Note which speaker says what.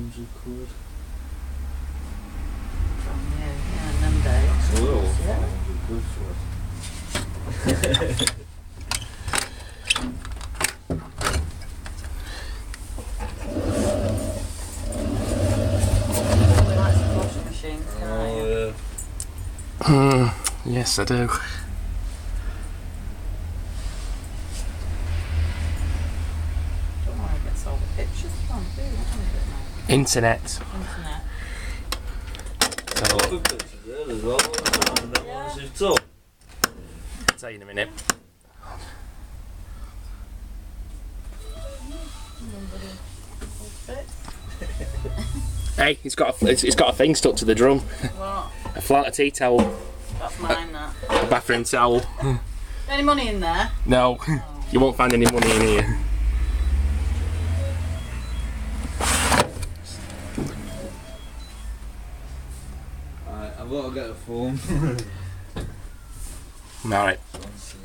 Speaker 1: £100.
Speaker 2: Yeah, and them days.
Speaker 1: Well,
Speaker 2: Yeah.
Speaker 1: £500 for it.
Speaker 2: We like some washing machines, can't you?
Speaker 3: Yes, I do.
Speaker 2: Don't want to get all the pictures from, do you?
Speaker 3: Internet.
Speaker 2: Internet.
Speaker 3: So,
Speaker 1: Good pictures there as well.
Speaker 2: Yeah.
Speaker 1: This is tough.
Speaker 3: I'll tell you in a minute. Hey, it's got a thing stuck to the drum.
Speaker 2: What?
Speaker 3: A flat tea towel,
Speaker 2: That's mine, that.
Speaker 3: a bathroom towel.
Speaker 2: Any money in there?
Speaker 3: No, you won't find any money in here.
Speaker 1: Alright, I've got to get a phone.
Speaker 3: Alright.
Speaker 1: One sec.